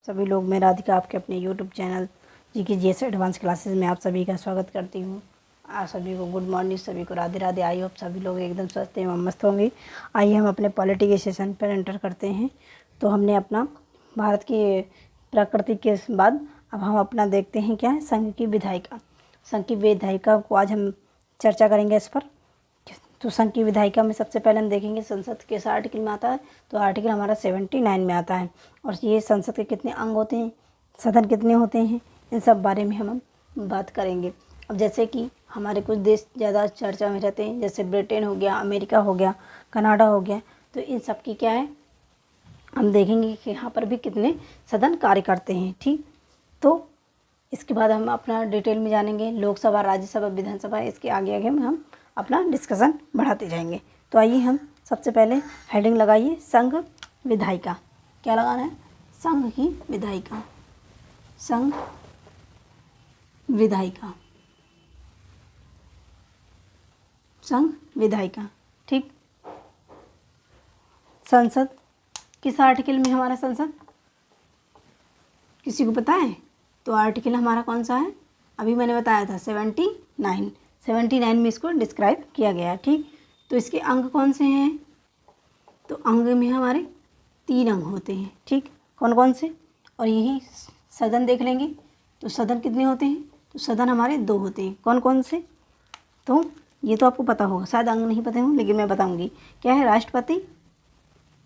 सभी लोग। मैं राधिका आपके अपने YouTube channel GK advance classes में आप सभी का स्वागत करती हूँ। आप सभी को गुड मॉर्निंग, सभी को राधे राधे। आई होप सभी लोग एकदम स्वस्थ एवं मस्त होंगे। आइए हम अपने पॉलिटी के सेशन पर एंटर करते हैं। तो हमने अपना भारत की प्रकृति के बाद अब हम अपना देखते हैं क्या है, संघ की विधायिका। संघ की विधायिका को आज हम चर्चा करेंगे इस पर। तो संघ की विधायिका में सबसे पहले हम देखेंगे संसद किस आर्टिकल में आता है। तो आर्टिकल हमारा 79 में आता है। और ये संसद के कितने अंग होते हैं, सदन कितने होते हैं, इन सब बारे में हम बात करेंगे। अब जैसे कि हमारे कुछ देश ज़्यादा चर्चा में रहते हैं, जैसे ब्रिटेन हो गया, अमेरिका हो गया, कनाडा हो गया। तो इन सब की क्या है, हम देखेंगे कि यहाँ पर भी कितने सदन कार्य करते हैं। ठीक, तो इसके बाद हम अपना डिटेल में जानेंगे लोकसभा, राज्यसभा, विधानसभा। इसके आगे आगे में हम अपना डिस्कशन बढ़ाते जाएंगे। तो आइए हम सबसे पहले हेडिंग लगाइए, संघ विधायिका। क्या लगाना है, संघ की विधायिका, संघ विधायिका, संघ विधायिका। ठीक, संसद किस आर्टिकल में हमारा संसद, किसी को पता है? तो आर्टिकल हमारा कौन सा है, अभी मैंने बताया था 79 में इसको डिस्क्राइब किया गया है। ठीक, तो इसके अंग कौन से हैं? तो अंग में हमारे 3 अंग होते हैं। ठीक, कौन कौन से? और यही सदन देख लेंगे। तो सदन कितने होते हैं? तो सदन हमारे 2 होते हैं। कौन कौन से? तो ये तो आपको पता होगा, शायद अंग नहीं पता हों, लेकिन मैं बताऊंगी। क्या है, राष्ट्रपति,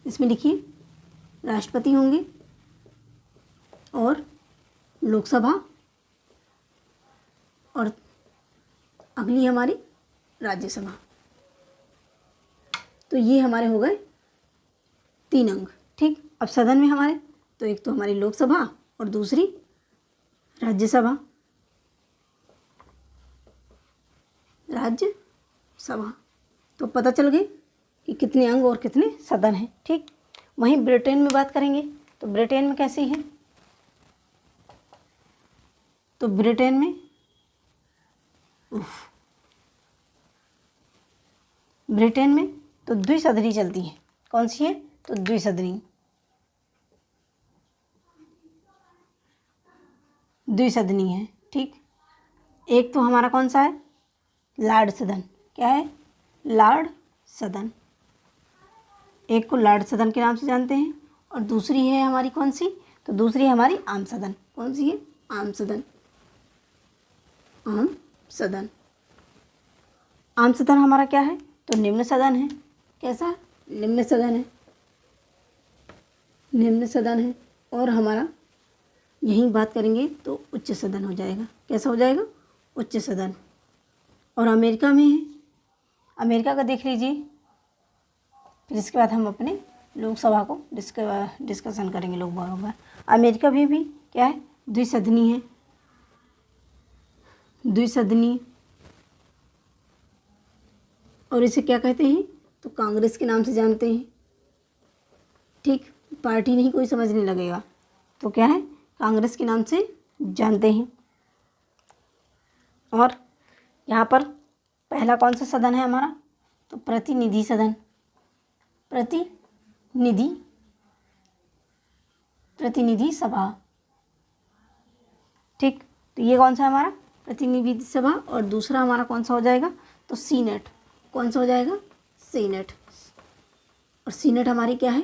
इसमें लिखिए राष्ट्रपति होंगे, और लोकसभा, और अगली हमारी राज्यसभा। तो ये हमारे हो गए 3 अंग। ठीक, अब सदन में हमारे तो एक तो हमारी लोकसभा और दूसरी राज्यसभा, राज्यसभा। तो पता चल गए कि कितने अंग और कितने सदन हैं। ठीक, वहीं ब्रिटेन में बात करेंगे। तो ब्रिटेन में कैसी है? तो ब्रिटेन में ब्रिटेन में तो द्विसदनी चलती है। कौन सी है? तो द्विसदनी, द्विसदनी है। ठीक, एक तो हमारा कौन सा है, लॉर्ड सदन। क्या है? लॉर्ड सदन। एक को लॉर्ड सदन के नाम से जानते हैं, और दूसरी है हमारी कौन सी? तो दूसरी है हमारी आम सदन। कौन सी है? आम सदन, आम सदन। आम सदन हमारा क्या है? तो निम्न सदन है। कैसा? निम्न सदन है, निम्न सदन है। और हमारा यहीं बात करेंगे तो उच्च सदन हो जाएगा। कैसा हो जाएगा? उच्च सदन। और अमेरिका में है, अमेरिका का देख लीजिए। फिर इसके बाद हम अपने लोकसभा को डिस्कशन करेंगे लोकसभा में। अमेरिका भी क्या है? द्विसदनी है, द्विसदनी। और इसे क्या कहते हैं? तो कांग्रेस के नाम से जानते हैं। ठीक, पार्टी नहीं, कोई समझने लगेगा। तो क्या है? कांग्रेस के नाम से जानते हैं। और यहाँ पर पहला कौन सा सदन है हमारा? तो प्रतिनिधि सदन, प्रतिनिधि सभा। ठीक, तो ये कौन सा है हमारा? प्रतिनिधि सभा। और दूसरा हमारा कौन सा हो जाएगा? तो सीनेट। कौन सा हो जाएगा? सीनेट। और सीनेट हमारी क्या है?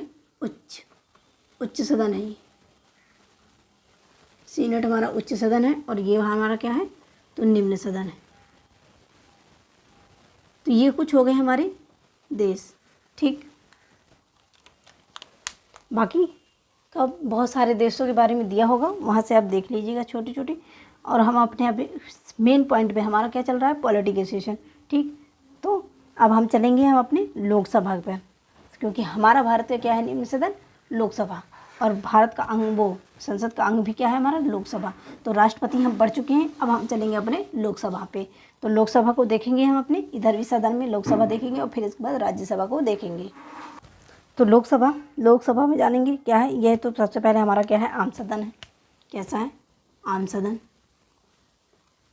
उच्च सदन है। सीनेट हमारा उच्च सदन है, और ये हमारा क्या है? तो निम्न सदन है। तो ये कुछ हो गए हमारे देश। ठीक, बाकी का बहुत सारे देशों के बारे में दिया होगा, वहाँ से आप देख लीजिएगा छोटी छोटी। और हम अपने अभी मेन पॉइंट पे हमारा क्या चल रहा है, पॉलिटिकल सेशन। ठीक, तो अब हम चलेंगे हम अपने लोकसभा पर, क्योंकि हमारा भारत का क्या है, निम्न सदन लोकसभा। और भारत का अंग, वो संसद का अंग भी क्या है हमारा, लोकसभा। तो राष्ट्रपति हम पढ़ चुके हैं, अब हम चलेंगे अपने लोकसभा पे। तो लोकसभा को देखेंगे हम अपने इधर भी सदन में लोकसभा देखेंगे, और फिर इसके बाद राज्यसभा को देखेंगे। तो लोकसभा में जानेंगे क्या है। यह तो सबसे पहले हमारा क्या है, आम सदन है। कैसा है? आम सदन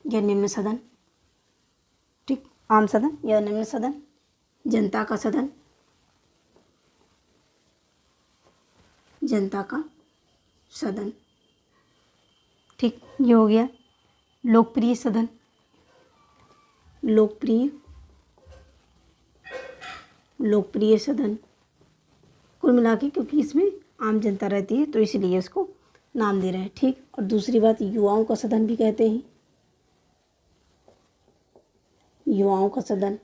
या निम्न सदन। ठीक, आम सदन या निम्न सदन। जनता का सदन, जनता का सदन। ठीक, ये हो गया लोकप्रिय सदन, लोकप्रिय लोकप्रिय सदन। कुल मिला के क्योंकि इसमें आम जनता रहती है तो इसीलिए इसको नाम दे रहे हैं। ठीक, और दूसरी बात, युवाओं का सदन भी कहते हैं, युवाओं का सदन।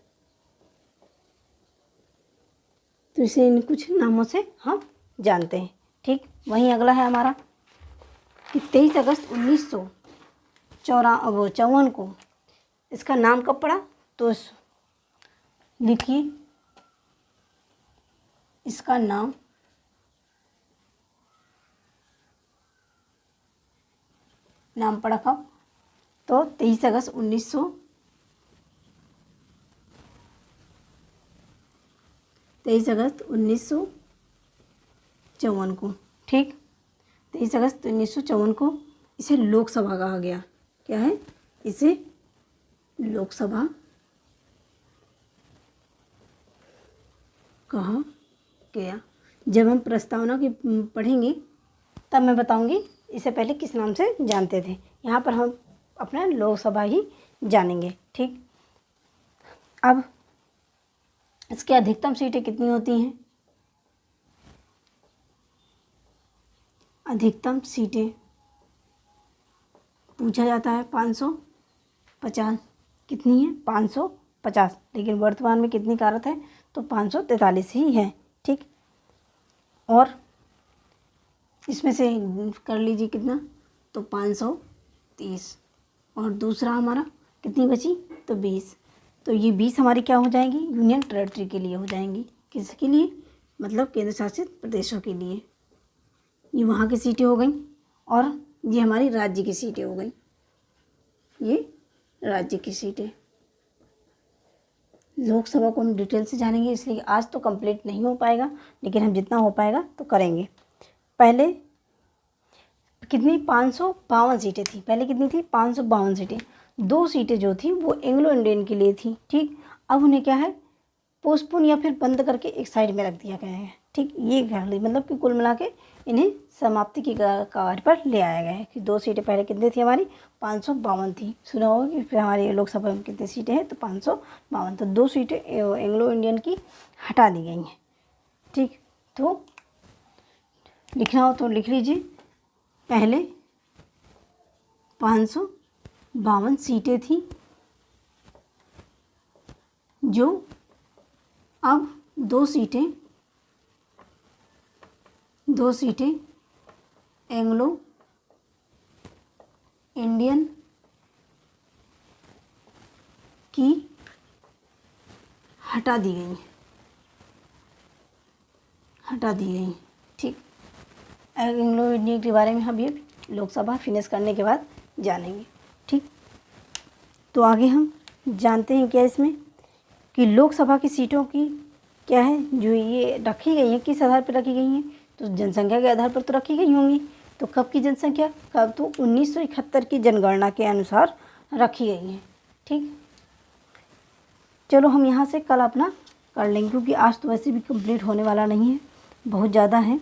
तो इसे इन कुछ नामों से हम जानते हैं। ठीक, वहीं अगला है हमारा कि 23 अगस्त 1954 को इसका नाम कब पड़ा, तो लिखिए इसका नाम पड़ा कब, तो 23 अगस्त 1954 को। ठीक, 23 अगस्त 1954 को इसे लोकसभा कहा गया। क्या है, इसे लोकसभा कहा गया। जब हम प्रस्तावना की पढ़ेंगे तब मैं बताऊंगी इसे पहले किस नाम से जानते थे। यहाँ पर हम अपना लोकसभा ही जानेंगे। ठीक, अब इसकी अधिकतम सीटें कितनी होती हैं, अधिकतम सीटें पूछा जाता है 550। कितनी है, 550, लेकिन वर्तमान में कितनी कार्यरत है, तो 543 ही है। ठीक, और इसमें से कर लीजिए कितना, तो 530, और दूसरा हमारा कितनी बची, तो 20। तो ये 20 हमारी क्या हो जाएंगी, यूनियन टेरेटरी के लिए हो जाएंगी। किसके लिए, मतलब केंद्र शासित प्रदेशों के लिए। ये वहाँ की सीटें हो गई, और ये हमारी राज्य की सीटें हो गई, ये राज्य की सीटें। लोकसभा को हम डिटेल से जानेंगे, इसलिए आज तो कंप्लीट नहीं हो पाएगा, लेकिन हम जितना हो पाएगा तो करेंगे। पहले कितनी, 552 सीटें थी। पहले कितनी थी, 552 सीटें। 2 सीटें जो थी वो एंग्लो इंडियन के लिए थी। ठीक, अब उन्हें क्या है, पोस्टपोन या फिर बंद करके एक साइड में रख दिया गया है। ठीक, ये कर ली, मतलब कि कुल मिला के इन्हें समाप्ति की कगार पर ले आया गया है कि 2 सीटें पहले कितनी थी हमारी, 552 थी। सुना होगा कि फिर हमारी लोकसभा में कितनी सीटें हैं, तो 552। तो 2 सीटें एंग्लो इंडियन की हटा दी गई हैं। ठीक, तो लिखना हो तो लिख लीजिए, पहले 552 सीटें थी जो अब 2 सीटें एंग्लो इंडियन की हटा दी गई। ठीक, एंग्लो इंडियन के बारे में हम ये लोकसभा फिनिश करने के बाद जानेंगे। ठीक, तो आगे हम जानते हैं क्या इसमें कि लोकसभा की सीटों की क्या है जो ये रखी गई हैं, किस आधार पर रखी गई हैं, तो जनसंख्या के आधार पर तो रखी गई होंगी। तो कब की जनसंख्या, कब, तो 1971 की जनगणना के अनुसार रखी गई हैं। ठीक, चलो हम यहाँ से कल अपना कर लेंगे, क्योंकि आज तो वैसे भी कंप्लीट होने वाला नहीं है, बहुत ज़्यादा है।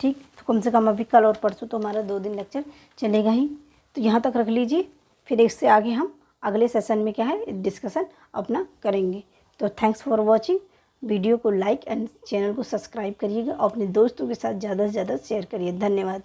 ठीक, तो कम से कम अभी कल और परसों तो हमारा 2 दिन लेक्चर चलेगा ही। तो यहाँ तक रख लीजिए, फिर इससे आगे हम अगले सेशन में क्या है डिस्कशन अपना करेंगे। तो थैंक्स फॉर वॉचिंग। वीडियो को लाइक एंड चैनल को सब्सक्राइब करिएगा और अपने दोस्तों के साथ ज़्यादा से ज़्यादा शेयर करिए। धन्यवाद।